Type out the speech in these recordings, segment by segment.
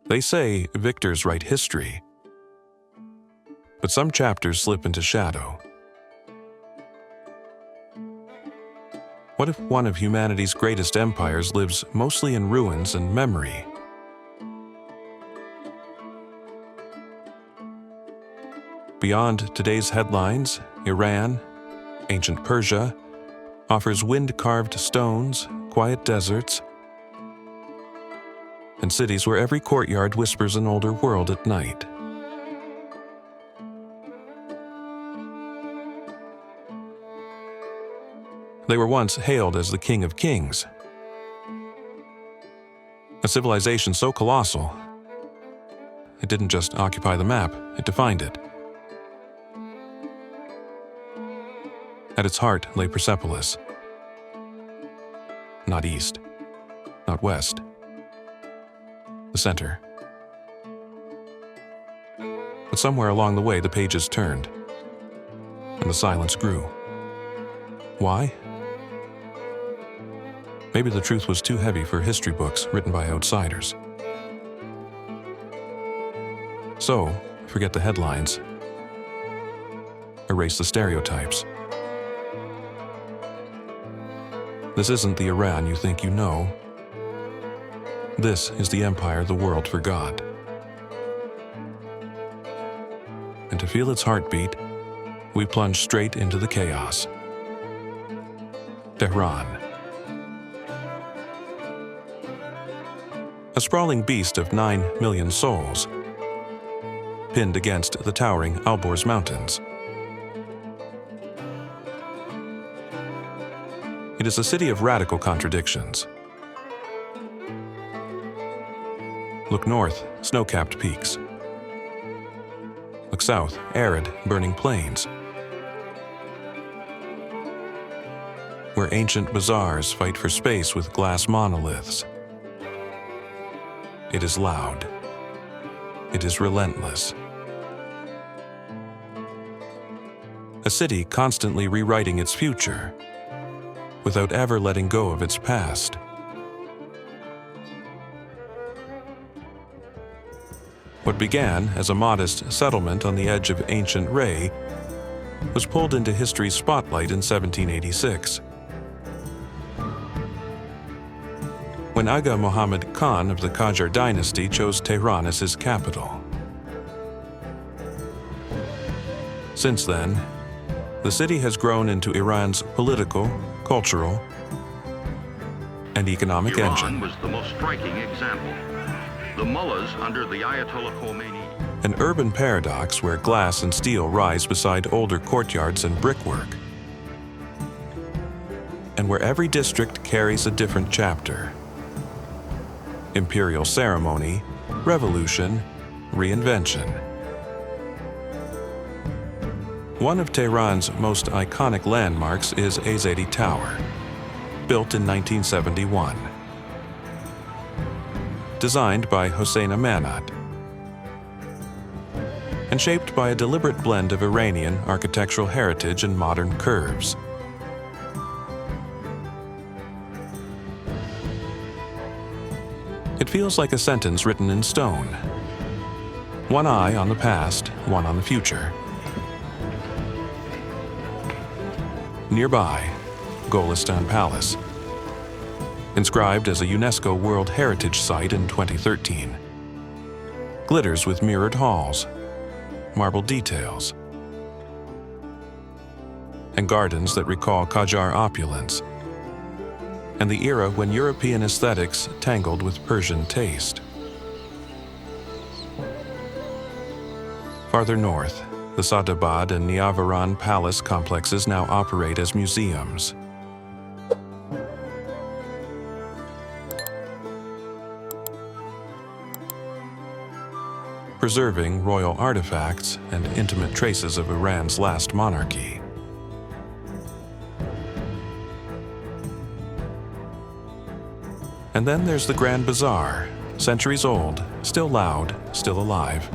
They say victors write history, but some chapters slip into shadow. What if one of humanity's greatest empires lives mostly in ruins and memory? Beyond today's headlines, Iran, ancient Persia, offers wind-carved stones, quiet deserts, and cities where every courtyard whispers an older world at night. They were once hailed as the King of Kings, a civilization so colossal, it didn't just occupy the map, it defined it. At its heart lay Persepolis. Not east, not west. The center. But somewhere along the way, the pages turned, and the silence grew. Why? Maybe the truth was too heavy for history books written by outsiders. So, forget the headlines. Erase the stereotypes. This isn't the Iran you think you know. This is the empire the world forgot. And to feel its heartbeat, we plunge straight into the chaos. Tehran. A sprawling beast of 9 million souls, pinned against the towering Alborz Mountains. It is a city of radical contradictions. Look north, snow-capped peaks. Look south, arid, burning plains. Where ancient bazaars fight for space with glass monoliths. It is loud. It is relentless. A city constantly rewriting its future, without ever letting go of its past. What began as a modest settlement on the edge of ancient Ray was pulled into history's spotlight in 1786. When Aga Muhammad Khan of the Qajar dynasty chose Tehran as his capital. Since then, the city has grown into Iran's political, cultural, and economic engine. Iran was the most striking example. The mullahs under the Ayatollah Khomeini. An urban paradox where glass and steel rise beside older courtyards and brickwork. And where every district carries a different chapter. Imperial ceremony, revolution, reinvention. One of Tehran's most iconic landmarks is Yazd Tower, built in 1971. Designed by Hossein Amanat, and shaped by a deliberate blend of Iranian architectural heritage and modern curves. It feels like a sentence written in stone. One eye on the past, one on the future. Nearby, Golestan Palace, inscribed as a UNESCO World Heritage Site in 2013. Glitters with mirrored halls, marble details, and gardens that recall Qajar opulence, and the era when European aesthetics tangled with Persian taste. Farther north, the Sadabad and Niavaran palace complexes now operate as museums. Preserving royal artifacts and intimate traces of Iran's last monarchy. And then there's the Grand Bazaar, centuries old, still loud, still alive.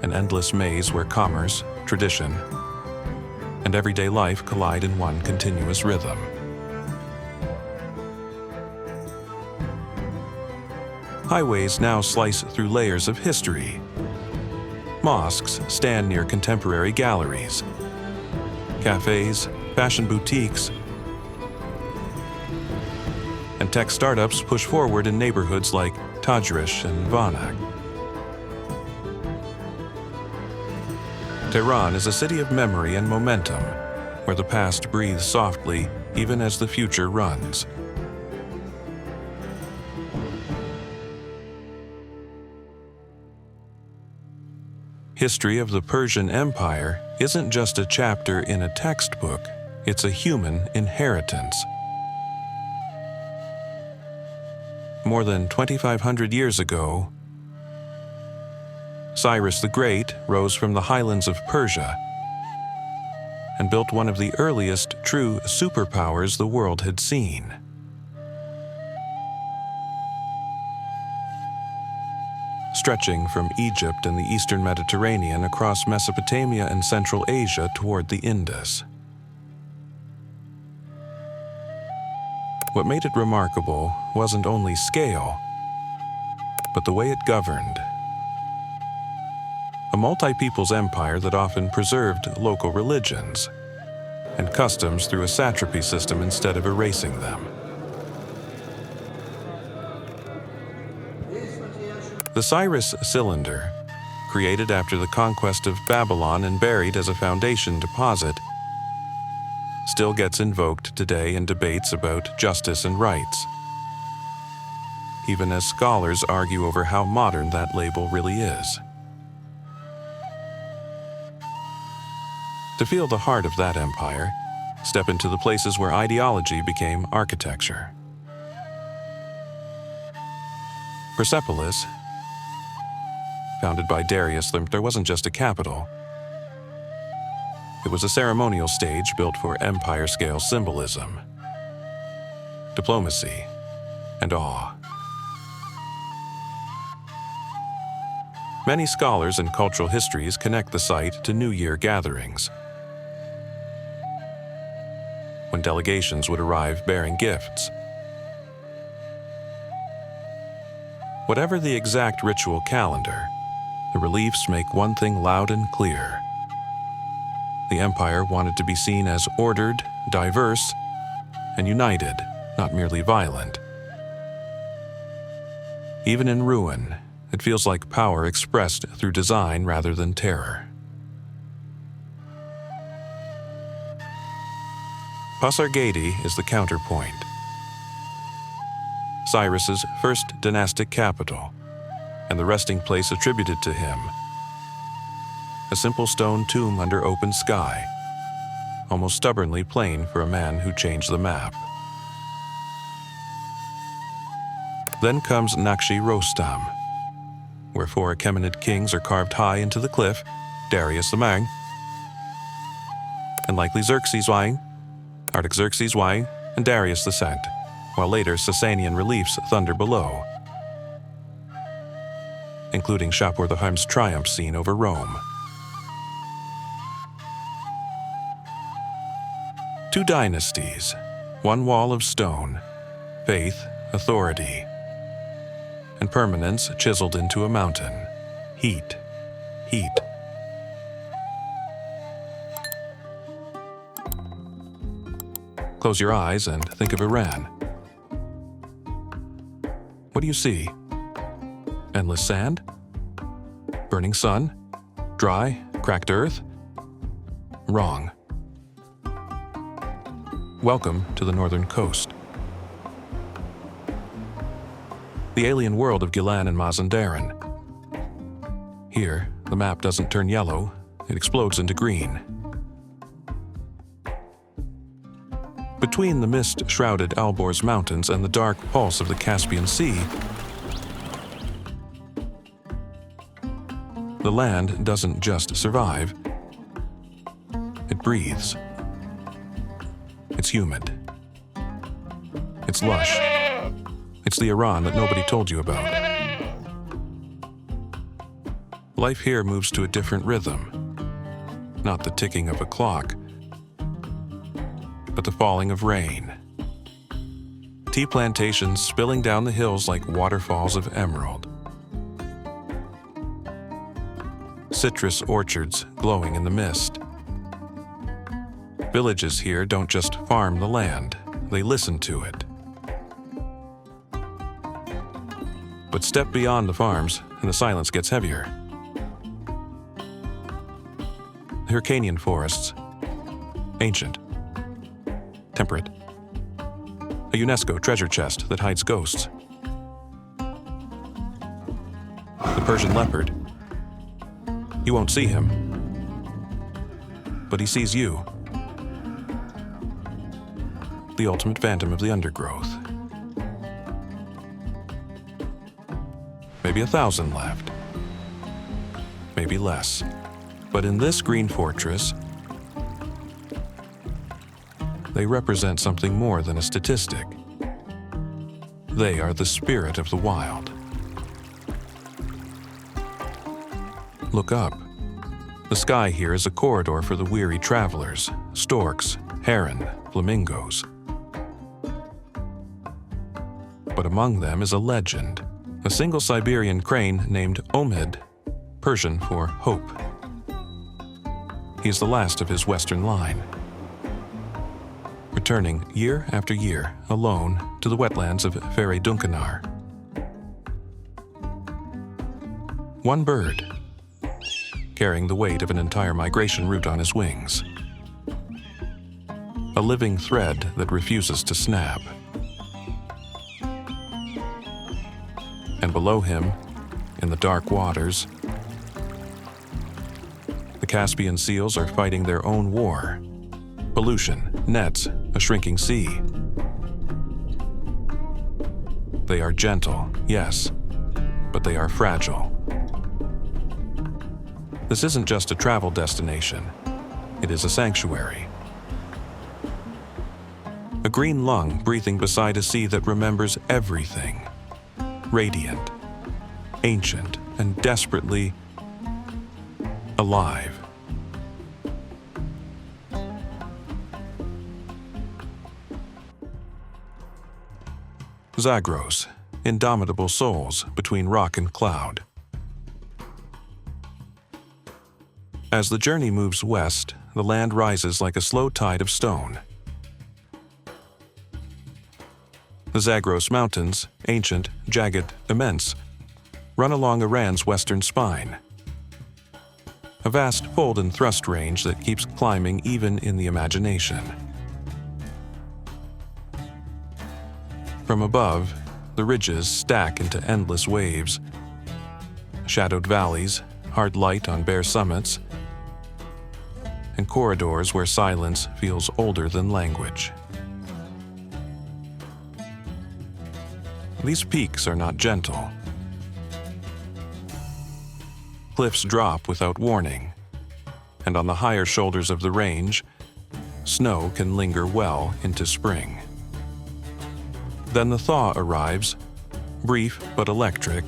An endless maze where commerce, tradition, and everyday life collide in one continuous rhythm. Highways now slice through layers of history. Mosques stand near contemporary galleries. Cafes, fashion boutiques, and tech startups push forward in neighborhoods like Tajrish and Vanak. Tehran is a city of memory and momentum, where the past breathes softly even as the future runs. History of the Persian Empire isn't just a chapter in a textbook, it's a human inheritance. More than 2,500 years ago, Cyrus the Great rose from the highlands of Persia and built one of the earliest true superpowers the world had seen. Stretching from Egypt and the eastern Mediterranean across Mesopotamia and Central Asia toward the Indus. What made it remarkable wasn't only scale, but the way it governed. A multi-peoples empire that often preserved local religions and customs through a satrapy system instead of erasing them. The Cyrus cylinder, created after the conquest of Babylon and buried as a foundation deposit, still gets invoked today in debates about justice and rights, even as scholars argue over how modern that label really is. To feel the heart of that empire, step into the places where ideology became architecture. Persepolis, founded by Darius, there wasn't just a capital. It was a ceremonial stage built for empire-scale symbolism, diplomacy, and awe. Many scholars and cultural histories connect the site to New Year gatherings, when delegations would arrive bearing gifts. Whatever the exact ritual calendar, the reliefs make one thing loud and clear. The empire wanted to be seen as ordered, diverse, and united, not merely violent. Even in ruin, it feels like power expressed through design rather than terror. Pasargadae is the counterpoint. Cyrus's first dynastic capital, and the resting place attributed to him. A simple stone tomb under open sky, almost stubbornly plain for a man who changed the map. Then comes Nakshi Rostam, where 4 Achaemenid kings are carved high into the cliff, Darius the Mag, and likely Xerxes I, Artaxerxes I, and Darius II, while later Sasanian reliefs thunder below, including Shapur-the-Heim's triumph scene over Rome. 2 dynasties, 1 wall of stone, faith, authority, and permanence chiseled into a mountain. Heat, heat. Close your eyes and think of Iran. What do you see? Endless sand? Burning sun? Dry, cracked earth? Wrong. Welcome to the northern coast. The alien world of Gilan and Mazandaran. Here, the map doesn't turn yellow, it explodes into green. Between the mist-shrouded Alborz Mountains and the dark pulse of the Caspian Sea, the land doesn't just survive, it breathes. It's humid. It's lush. It's the Iran that nobody told you about. Life here moves to a different rhythm. Not the ticking of a clock, but the falling of rain. Tea plantations spilling down the hills like waterfalls of emerald. Citrus orchards glowing in the mist. Villages here don't just farm the land, they listen to it. But step beyond the farms, and the silence gets heavier. The Hyrcanian forests, ancient, temperate. A UNESCO treasure chest that hides ghosts. The Persian leopard. You won't see him, but he sees you. The ultimate phantom of the undergrowth. Maybe 1,000 left. Maybe less. But in this green fortress, they represent something more than a statistic. They are the spirit of the wild. Look up. The sky here is a corridor for the weary travelers, storks, heron, flamingos. But among them is a legend, a single Siberian crane named Omid, Persian for hope. He is the last of his western line, returning year after year alone to the wetlands of Feri Dunkanar. One bird, carrying the weight of an entire migration route on his wings. A living thread that refuses to snap. And below him, in the dark waters, the Caspian seals are fighting their own war. Pollution, nets, a shrinking sea. They are gentle, yes, but they are fragile. This isn't just a travel destination. It is a sanctuary. A green lung breathing beside a sea that remembers everything. Radiant, ancient, and desperately alive. Zagros, indomitable souls between rock and cloud. As the journey moves west, the land rises like a slow tide of stone. The Zagros Mountains, ancient, jagged, immense, run along Iran's western spine. A vast fold and thrust range that keeps climbing even in the imagination. From above, the ridges stack into endless waves. Shadowed valleys, hard light on bare summits, and corridors where silence feels older than language. These peaks are not gentle. Cliffs drop without warning, and on the higher shoulders of the range, snow can linger well into spring. Then the thaw arrives, brief but electric.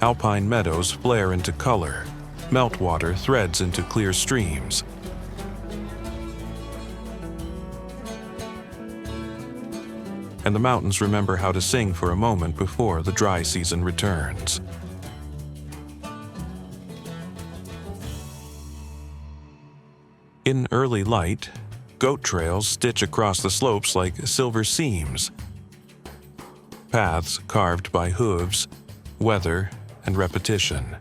Alpine meadows flare into color, meltwater threads into clear streams. And the mountains remember how to sing for a moment before the dry season returns. In early light, goat trails stitch across the slopes like silver seams. Paths carved by hooves, weather, and repetition.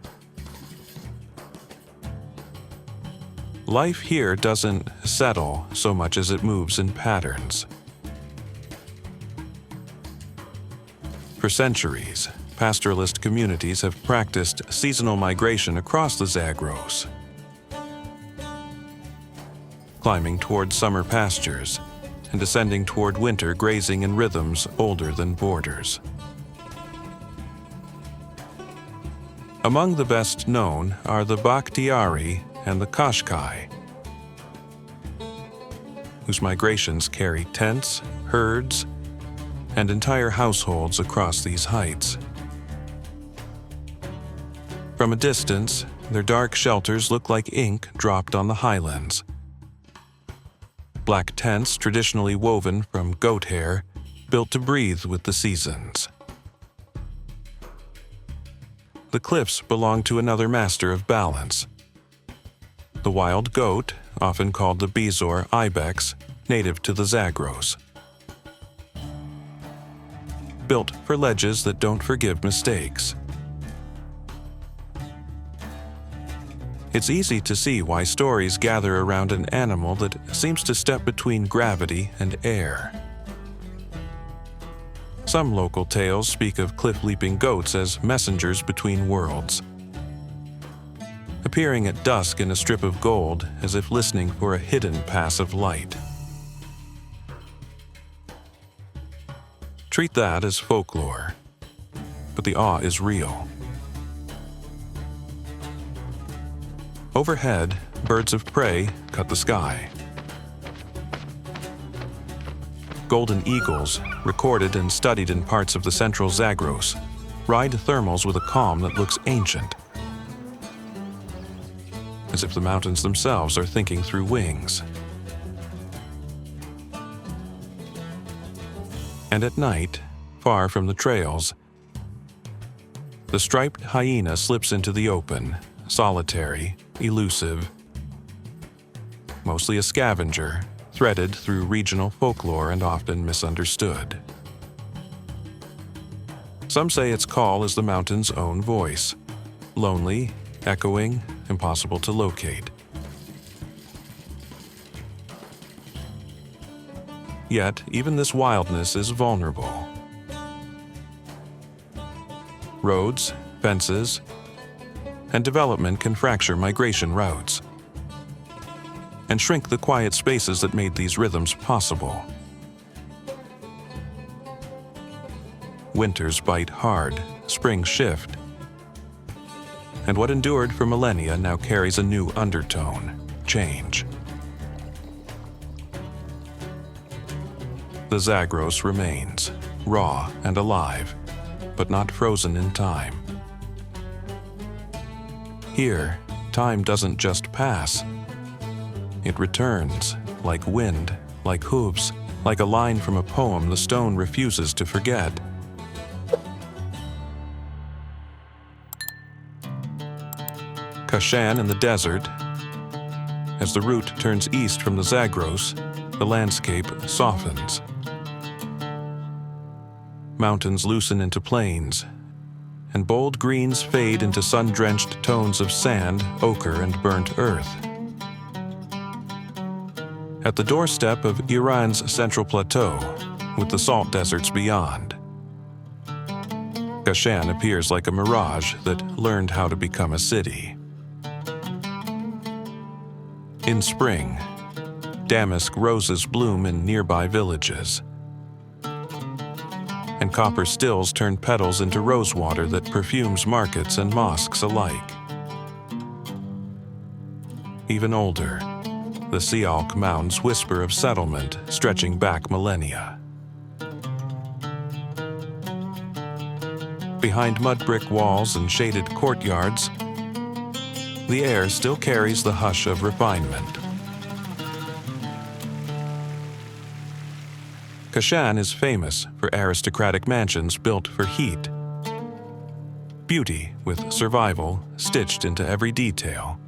Life here doesn't settle so much as it moves in patterns. For centuries, pastoralist communities have practiced seasonal migration across the Zagros, climbing toward summer pastures and descending toward winter grazing in rhythms older than borders. Among the best known are the Bakhtiari and the Qashqai, whose migrations carry tents, herds, and entire households across these heights. From a distance, their dark shelters look like ink dropped on the highlands. black tents traditionally woven from goat hair, built to breathe with the seasons. The cliffs belong to another master of balance. The wild goat, often called the Bezor ibex, native to the Zagros. Built for ledges that don't forgive mistakes. It's easy to see why stories gather around an animal that seems to step between gravity and air. Some local tales speak of cliff-leaping goats as messengers between worlds, appearing at dusk in a strip of gold as if listening for a hidden pass of light. Treat that as folklore, but the awe is real. Overhead, birds of prey cut the sky. Golden eagles, recorded and studied in parts of the central Zagros, ride thermals with a calm that looks ancient, as if the mountains themselves are thinking through wings. And at night, far from the trails, the striped hyena slips into the open, solitary, elusive, mostly a scavenger, threaded through regional folklore and often misunderstood. Some say its call is the mountain's own voice, lonely, echoing, impossible to locate. Yet, even this wildness is vulnerable. Roads, fences, and development can fracture migration routes and shrink the quiet spaces that made these rhythms possible. Winters bite hard, springs shift, and what endured for millennia now carries a new undertone: change. The Zagros remains, raw and alive, but not frozen in time. Here, time doesn't just pass. It returns, like wind, like hooves, like a line from a poem the stone refuses to forget. Kashan in the desert. As the route turns east from the Zagros, the landscape softens. Mountains loosen into plains, and bold greens fade into sun-drenched tones of sand, ochre, and burnt earth. At the doorstep of Iran's central plateau, with the salt deserts beyond, Kashan appears like a mirage that learned how to become a city. In spring, damask roses bloom in nearby villages, and copper stills turn petals into rosewater that perfumes markets and mosques alike. Even older, the Sialk mounds whisper of settlement stretching back millennia. Behind mud brick walls and shaded courtyards, the air still carries the hush of refinement. Kashan is famous for aristocratic mansions built for heat. Beauty with survival stitched into every detail.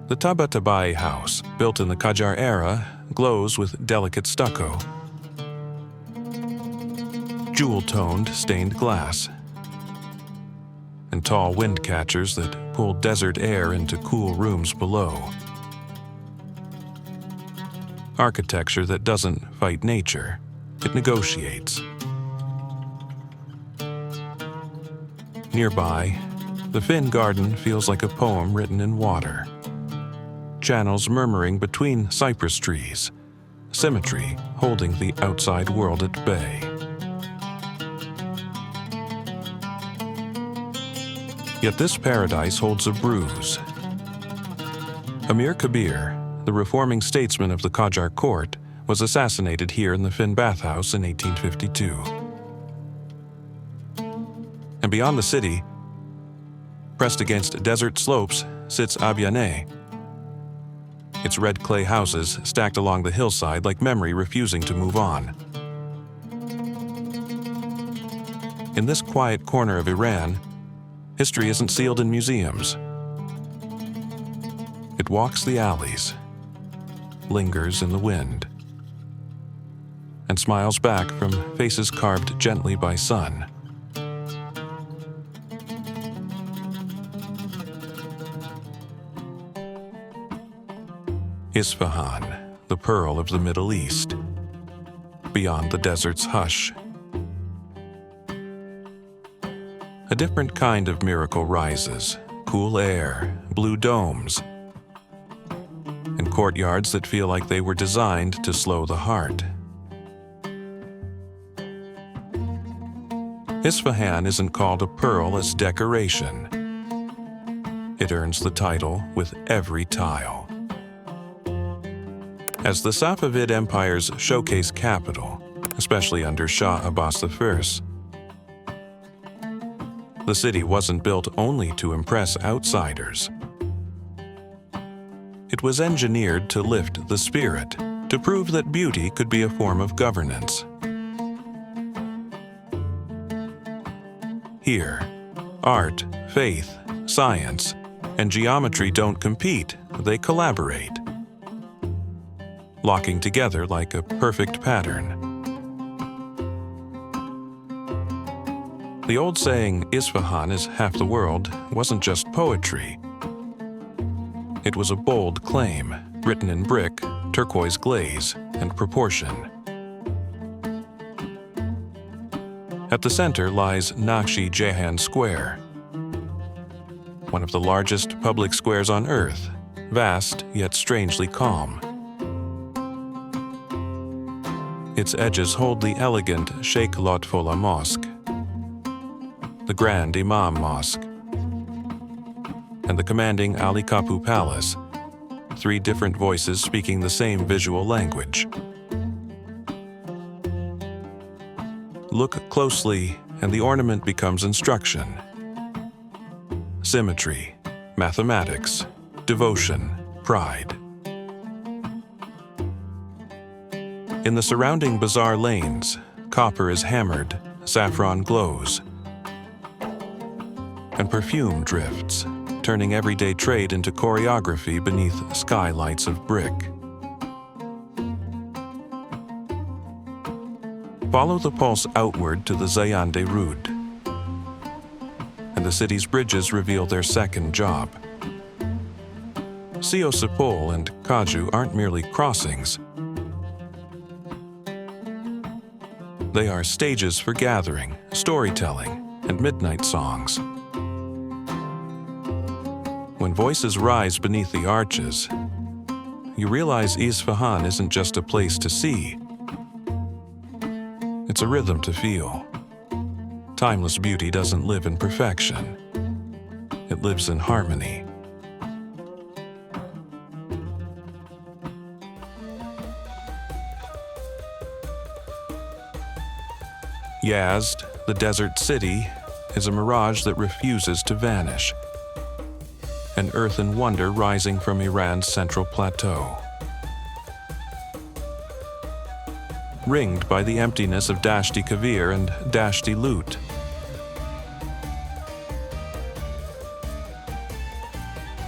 The Tabatabai house, built in the Qajar era, glows with delicate stucco, jewel-toned stained glass, and tall wind catchers that pull desert air into cool rooms below. Architecture that doesn't fight nature, it negotiates. Nearby, the Finn garden feels like a poem written in water. Channels murmuring between cypress trees, symmetry holding the outside world at bay. Yet this paradise holds a bruise. Amir Kabir, the reforming statesman of the Qajar court, was assassinated here in the Finn bathhouse in 1852. And beyond the city, pressed against desert slopes, sits Abyaneh, its red clay houses stacked along the hillside like memory refusing to move on. In this quiet corner of Iran, history isn't sealed in museums. It walks the alleys, lingers in the wind, and smiles back from faces carved gently by sun. Isfahan, the pearl of the Middle East, beyond the desert's hush. A different kind of miracle rises, cool air, blue domes, and courtyards that feel like they were designed to slow the heart. Isfahan isn't called a pearl as decoration. It earns the title with every tile. As the Safavid Empire's showcase capital, especially under Shah Abbas I, the city wasn't built only to impress outsiders. It was engineered to lift the spirit, to prove that beauty could be a form of governance. Here, art, faith, science, and geometry don't compete, they collaborate, locking together like a perfect pattern. The old saying, Isfahan is half the world, wasn't just poetry. It was a bold claim, written in brick, turquoise glaze, and proportion. At the center lies Nakshi Jahan Square, one of the largest public squares on Earth, vast yet strangely calm. Its edges hold the elegant Sheikh Lotfollah Mosque, the Grand Imam Mosque, and the commanding Ali Kapu Palace, three different voices speaking the same visual language. Look closely, and the ornament becomes instruction. Symmetry, mathematics, devotion, pride. In the surrounding bazaar lanes, copper is hammered, saffron glows, and perfume drifts, turning everyday trade into choreography beneath skylights of brick. Follow the pulse outward to the Zayande Route, and the city's bridges reveal their second job. Siosipol and Kaju aren't merely crossings. They are stages for gathering, storytelling, and midnight songs. When voices rise beneath the arches, you realize Isfahan isn't just a place to see. It's a rhythm to feel. Timeless beauty doesn't live in perfection. It lives in harmony. Yazd, the desert city, is a mirage that refuses to vanish. An earthen wonder rising from Iran's central plateau. Ringed by the emptiness of Dashti Kavir and Dashti Lut.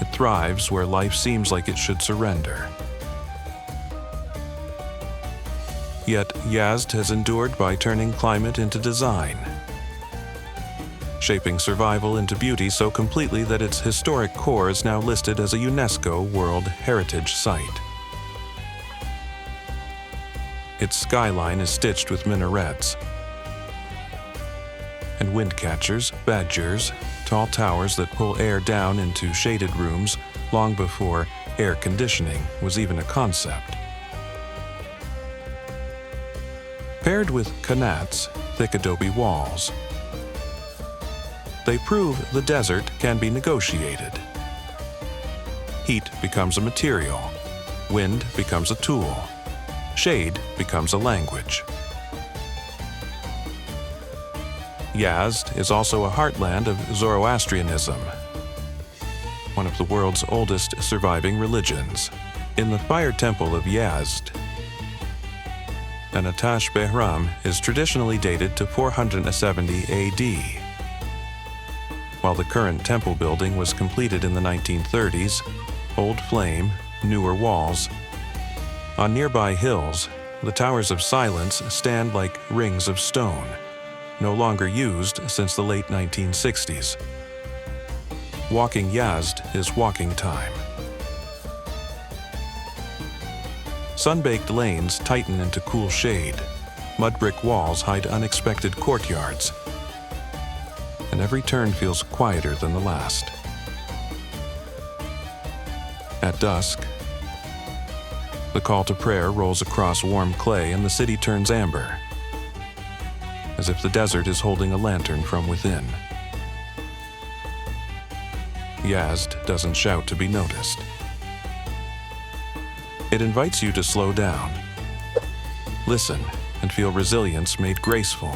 It thrives where life seems like it should surrender. Yet Yazd has endured by turning climate into design, shaping survival into beauty so completely that its historic core is now listed as a UNESCO World Heritage Site. Its skyline is stitched with minarets and wind catchers, badgers, tall towers that pull air down into shaded rooms long before air conditioning was even a concept. Paired with qanats, thick adobe walls, they prove the desert can be negotiated. Heat becomes a material, wind becomes a tool, shade becomes a language. Yazd is also a heartland of Zoroastrianism, one of the world's oldest surviving religions. In the fire temple of Yazd, an Atash Behram is traditionally dated to 470 AD. While the current temple building was completed in the 1930s, old flame, newer walls. On nearby hills, the Towers of Silence stand like rings of stone, no longer used since the late 1960s. Walking Yazd is walking time. Sun-baked lanes tighten into cool shade. Mud brick walls hide unexpected courtyards. And every turn feels quieter than the last. At dusk, the call to prayer rolls across warm clay and the city turns amber, as if the desert is holding a lantern from within. Yazd doesn't shout to be noticed. It invites you to slow down, listen, and feel resilience made graceful.